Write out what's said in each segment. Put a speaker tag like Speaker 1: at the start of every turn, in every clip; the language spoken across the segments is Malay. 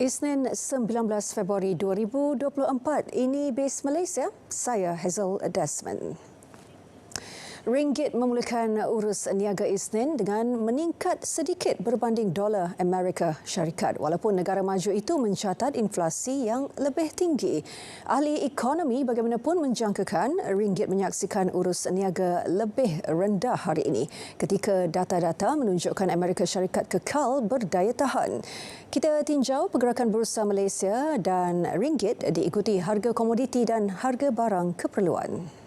Speaker 1: Isnin 19 Februari 2024, ini Base Malaysia, saya Hazel Desmond. Ringgit memulakan urus niaga Isnin dengan meningkat sedikit berbanding dolar Amerika Syarikat walaupun negara maju itu mencatat inflasi yang lebih tinggi. Ahli ekonomi bagaimanapun menjangkakan ringgit menyaksikan urus niaga lebih rendah hari ini ketika data-data menunjukkan Amerika Syarikat kekal berdaya tahan. Kita tinjau pergerakan Bursa Malaysia dan ringgit diikuti harga komoditi dan harga barang keperluan.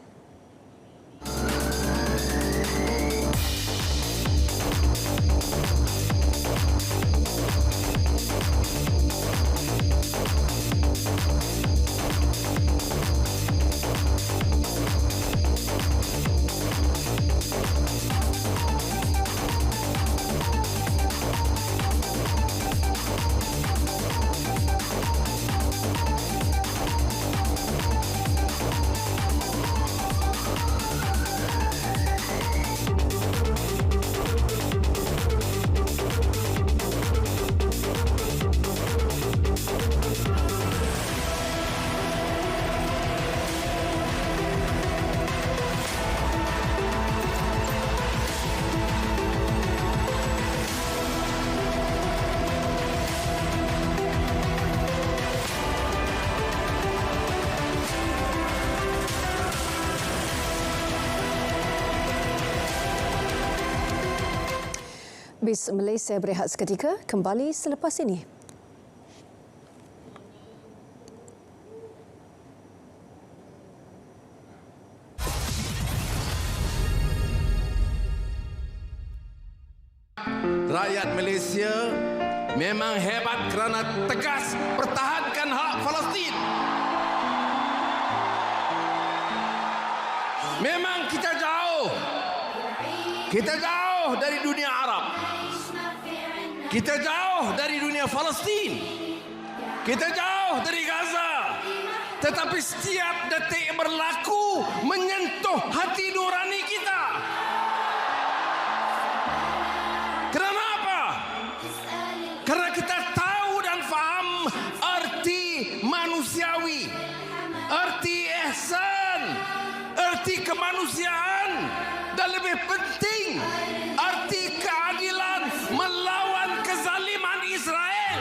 Speaker 1: Bis Malaysia berehat seketika, kembali selepas ini.
Speaker 2: Rakyat Malaysia memang hebat kerana tegas pertahankan hak Palestin. Memang kita jauh dari dunia Arab. Kita jauh dari dunia Palestin. Kita jauh dari Gaza. Tetapi setiap detik berlaku menyentuh hati nurani kita. Kenapa apa? Karena kita tahu dan faham arti manusiawi, arti ihsan, arti kemanusiaan, dan lebih penting arti keadilan melawan kezaliman Israel.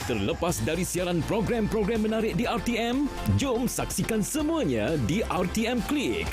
Speaker 3: Terlepas dari siaran program-program menarik di RTM, jom saksikan semuanya di RTM Klik.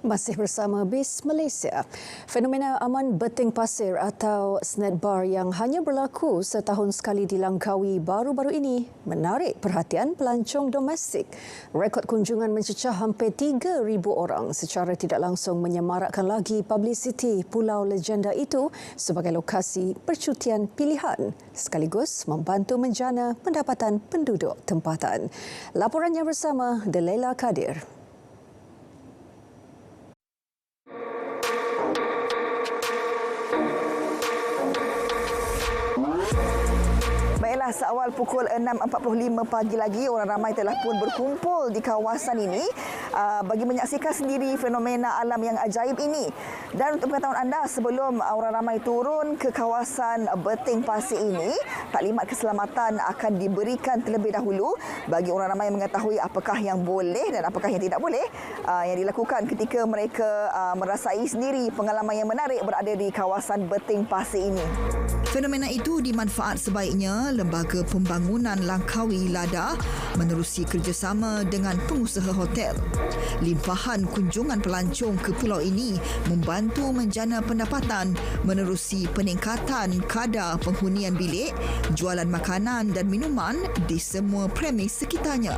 Speaker 1: Masih bersama BIS Malaysia. Fenomena aman beting pasir atau snack bar yang hanya berlaku setahun sekali di Langkawi baru-baru ini menarik perhatian pelancong domestik. Rekod kunjungan mencecah hampir 3,000 orang secara tidak langsung menyemarakkan lagi publiciti pulau legenda itu sebagai lokasi percutian pilihan sekaligus membantu menjana pendapatan penduduk tempatan. Laporannya bersama Delaila Kadir.
Speaker 4: Baiklah, seawal pukul 6.45 pagi lagi, orang ramai telah pun berkumpul di kawasan ini bagi menyaksikan sendiri fenomena alam yang ajaib ini. Dan untuk pengetahuan anda, sebelum orang ramai turun ke kawasan beting pasir ini, taklimat keselamatan akan diberikan terlebih dahulu bagi orang ramai mengetahui apakah yang boleh dan apakah yang tidak boleh yang dilakukan ketika mereka merasai sendiri pengalaman yang menarik berada di kawasan beting pasir ini. Fenomena itu dimanfaat sebaiknya Lembaga Pembangunan Langkawi LADA menerusi kerjasama dengan pengusaha hotel. Limpahan kunjungan pelancong ke pulau ini membantu menjana pendapatan menerusi peningkatan kadar penghunian bilik, jualan makanan dan minuman di semua premis sekitarnya.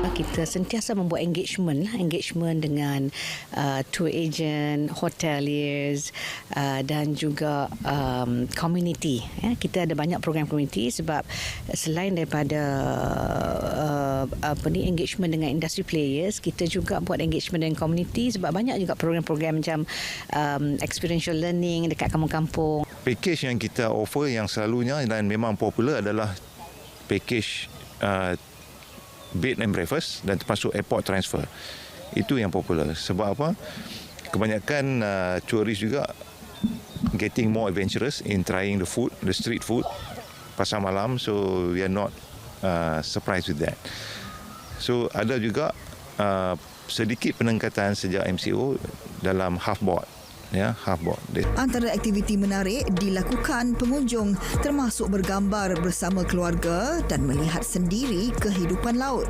Speaker 5: Kita sentiasa membuat engagement dengan tour agent, hoteliers dan juga community. Kita ada banyak program community sebab selain daripada engagement dengan industry players, kita juga buat engagement dengan community sebab banyak juga program-program macam experiential learning dekat kampung-kampung.
Speaker 6: Package yang kita offer yang selalunya dan memang popular adalah package bed and breakfast dan termasuk airport transfer. Itu yang popular. Sebab apa? Kebanyakan tourist juga getting more adventurous in trying the food, the street food pasar malam. So we are not surprised with that. So ada juga sedikit peningkatan sejak MCO dalam half board. Half board.
Speaker 4: Antara aktiviti menarik dilakukan pengunjung termasuk bergambar bersama keluarga dan melihat sendiri kehidupan laut.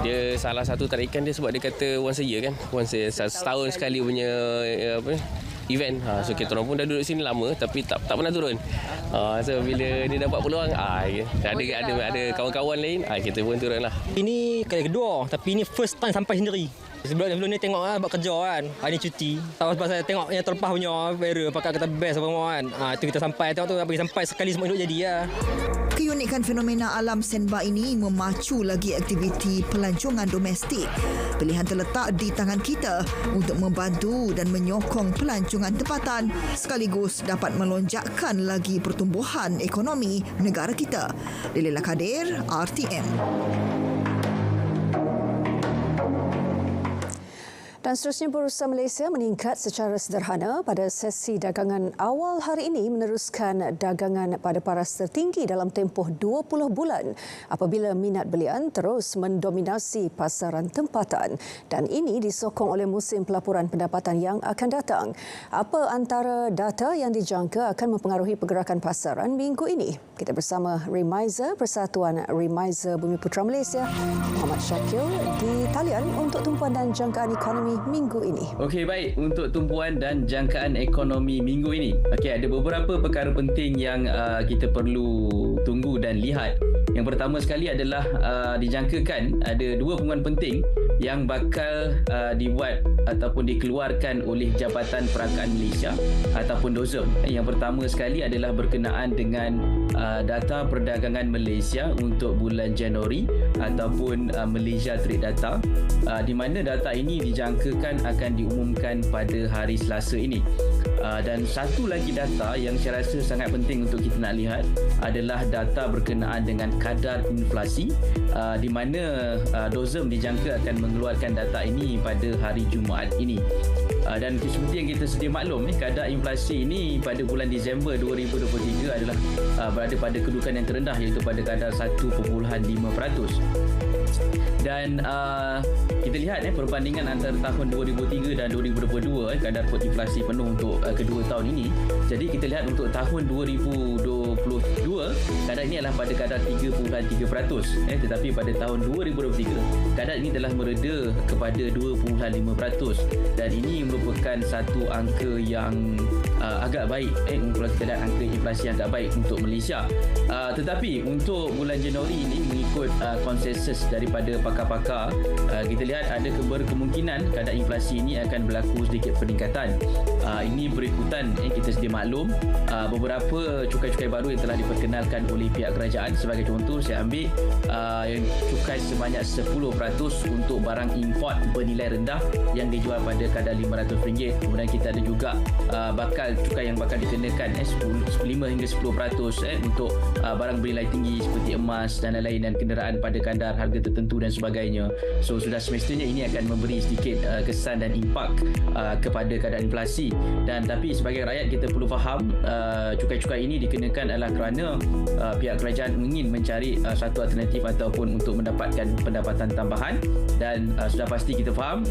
Speaker 7: Dia salah satu tarikan dia sebab dia kata once a year kan. Once a year, setahun sekali punya event. So kita orang pun dah duduk sini lama tapi tak pernah turun. So bila dia dapat peluang ada kawan-kawan lain, kita pun turun lah.
Speaker 8: Ini kali kedua tapi ini first time sampai sendiri. Sebelum ni tengok buat kerja kan. Hari ni cuti. Tahu sebab saya tengok yang terlepas punya era pakai kata best apa semua kan. Itu kita sampai tengok tu pergi sampai sekali semua hidup jadi lah.
Speaker 4: Keunikan fenomena alam sandbar ini memacu lagi aktiviti pelancongan domestik. Pilihan terletak di tangan kita untuk membantu dan menyokong pelancongan tempatan sekaligus dapat melonjakkan lagi pertumbuhan ekonomi negara kita. Delaila Kadir, RTM.
Speaker 1: Dan seterusnya, Bursa Malaysia meningkat secara sederhana pada sesi dagangan awal hari ini meneruskan dagangan pada paras tertinggi dalam tempoh 20 bulan apabila minat belian terus mendominasi pasaran tempatan dan ini disokong oleh musim pelaporan pendapatan yang akan datang. Apa antara data yang dijangka akan mempengaruhi pergerakan pasaran minggu ini? Kita bersama Remiser, Persatuan Remiser Bumiputera Malaysia, Muhammad Syakil di talian untuk tumpuan dan jangkaan ekonomi minggu ini.
Speaker 9: Okey, baik. Untuk tumpuan dan jangkaan ekonomi minggu ini. Okey, ada beberapa perkara penting yang kita perlu tunggu dan lihat. Yang pertama sekali adalah dijangkakan ada dua pengumuman penting yang bakal dibuat ataupun dikeluarkan oleh Jabatan Perangkaan Malaysia ataupun DOZM. Yang pertama sekali adalah berkenaan dengan data perdagangan Malaysia untuk bulan Januari ataupun Malaysia Trade Data, di mana data ini dijangkakan akan diumumkan pada hari Selasa ini. Dan satu lagi data yang saya rasa sangat penting untuk kita nak lihat adalah data berkenaan dengan kadar inflasi, di mana DOSM dijangka akan mengeluarkan data ini pada hari Jumaat ini. Dan seperti yang kita sedia maklum, kadar inflasi ini pada bulan Disember 2023 adalah berada pada kedudukan yang terendah, iaitu pada kadar 1.5%. Dan kita lihat perbandingan antara tahun 2003 dan 2022, kadar inflasi penuh untuk kedua tahun ini. Jadi kita lihat untuk tahun 2022 kadar ini adalah pada kadar 3.3%, tetapi pada tahun 2023 kadar ini telah mereda kepada 2.5%, dan ini merupakan satu angka yang agak baik, kalau kita lihat angka inflasi yang agak baik untuk Malaysia. Tetapi untuk bulan Januari ini, mengikut konsensus daripada pakar-pakar, kita lihat ada berkemungkinan kadar inflasi ini akan berlaku sedikit peningkatan. Ini berikutan kita sedia maklum beberapa cukai-cukai baru yang telah diperkenalkan oleh pihak kerajaan. Sebagai contoh, saya ambil cukai sebanyak 10% untuk barang import bernilai rendah yang dijual pada kadar RM500. Kemudian kita ada juga cukai yang bakal dikenakan 5 hingga 10% untuk barang bernilai tinggi seperti emas dan lain-lain, dan kenderaan pada kadar harga tertentu dan sebagainya. So sudah semestinya ini akan memberi sedikit kesan dan impak kepada kadar inflasi. Dan tapi sebagai rakyat kita perlu faham cukai-cukai ini dikenakan adalah kerana pihak kerajaan ingin mencari satu alternatif ataupun untuk mendapatkan pendapatan tambahan, dan sudah pasti kita faham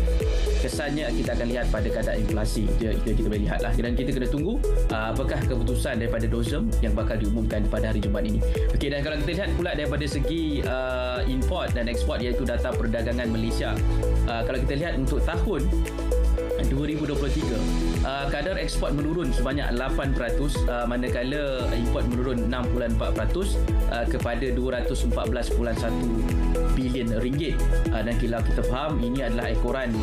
Speaker 9: kesannya kita akan lihat pada kadar inflasi. Itu kita boleh lihatlah, dan kita kena tunggu apakah keputusan daripada DOSM yang bakal diumumkan pada hari Jumaat ini. Okey, dan kalau kita lihat pula daripada segi import dan ekspor, iaitu data perdagangan Malaysia, kalau kita lihat untuk tahun 2023 kadar ekspor menurun sebanyak 8%, manakala import menurun 6.4% kepada 214.1 bilion ringgit. Dan kalau kita faham, ini adalah ekoran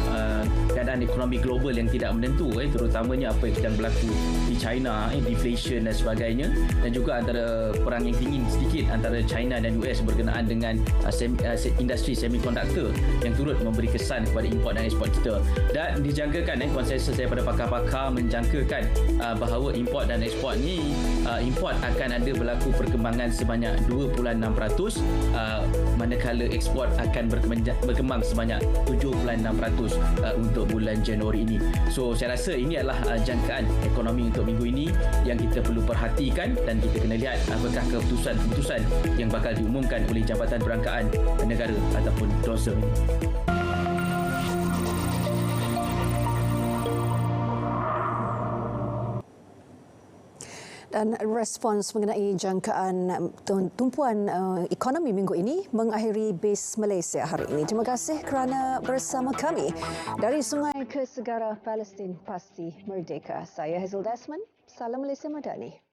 Speaker 9: keadaan ekonomi global yang tidak menentu, terutamanya apa yang sedang berlaku di China, deflation dan sebagainya, dan juga antara perang yang dingin sedikit antara China dan US berkenaan dengan industri semikonduktor yang turut memberi kesan kepada import dan ekspor kita. Dan dijangkakan konsensus daripada pakar-pakar menjangkakan bahawa import dan ekspor ni, import akan ada berlaku perkembangan sebanyak 2.6%, manakala ekspor akan berkembang sebanyak 7.6% untuk bulan Januari ini. So saya rasa ini adalah jangkaan ekonomi untuk minggu ini yang kita perlu perhatikan, dan kita kena lihat apakah keputusan-keputusan yang bakal diumumkan oleh Jabatan Perangkaan Negara ataupun DOSM.
Speaker 1: Dan respons mengenai jangkaan tumpuan ekonomi minggu ini mengakhiri Base Malaysia hari ini. Terima kasih kerana bersama kami. Dari sungai ke segara, Palestin pasti merdeka. Saya Hazel Desmond. Salam Malaysia Madani.